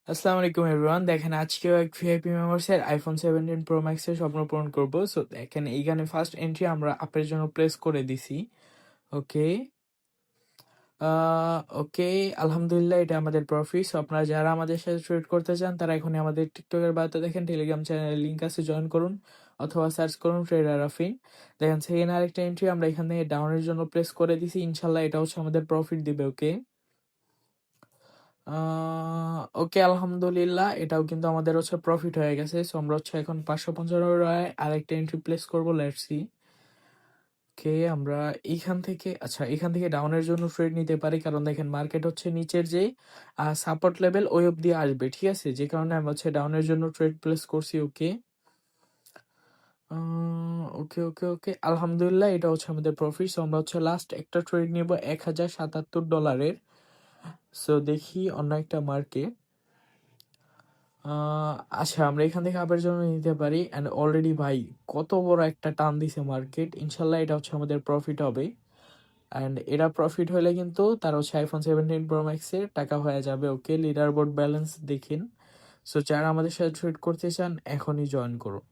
আসসালামু আলাইকুম এভরিওয়ান। দেখেন আজকেও এক ভিআইপি মেম্বার্সের আইফোন 17 প্রো ম্যাক্সের স্বপ্ন পূরণ করবো। সো দেখেন এইখানে ফার্স্ট এন্ট্রি আমরা আপের জন্য প্লেস করে দিছি। ওকে, ওকে, আলহামদুলিল্লাহ এটা আমাদের প্রফিট। সো আপনারা যারা আমাদের সাথে ট্রেড করতে চান তারা এখনই আমাদের টিকটকের বার্তা দেখেন, টেলিগ্রাম চ্যানেলের লিঙ্ক আছে, জয়েন করুন অথবা সার্চ করুন ট্রেডার আরাফিন। দেখেন সেকেন্ড আরেকটা এন্ট্রি আমরা এখান থেকে ডাউনের জন্য প্লেস করে দিছি। ইনশাল্লাহ এটা হচ্ছে আমাদের প্রফিট দিবে। ওকে, ওকে, আলহামদুলিল্লাহ এটাও কিন্তু আমাদের হচ্ছে প্রফিট হয়ে গেছে। সো আমরা হচ্ছে এখন 555 আরেকটা এন্ট্রি প্লেস করবো। Let's see. ওকে, আমরা এখান থেকে ডাউনের জন্য ট্রেড নিতে পারি, কারণ দেখেন মার্কেট হচ্ছে নিচের যে সাপোর্ট লেভেল ওই অবধি আসবে, ঠিক আছে, যে কারণে আমরা হচ্ছে ডাউনের জন্য ট্রেড প্লেস করছি। ওকে, ওকে, ওকে, ওকে, আলহামদুলিল্লাহ এটা হচ্ছে আমাদের প্রফিট। সো আমরা হচ্ছে লাস্ট একটা ট্রেড নিব $1077। সো দেখি অন্য একটা মার্কেট। আচ্ছা, আমরা এখান থেকে আপের জন্য নিতে পারি। অ্যান্ড অলরেডি ভাই কত বড় একটা টান দিছে মার্কেট। ইনশাল্লাহ এটা হচ্ছে আমাদের প্রফিট হবে। অ্যান্ড এটা প্রফিট হলে কিন্তু তার হচ্ছে আইফোন 17 প্রো ম্যাক্সের টাকা হয়ে যাবে। ওকে, লিডার বোর্ড ব্যালেন্স দেখিন। সো যারা আমাদের সাথে ট্রেড করতে চান এখনই জয়েন করুন।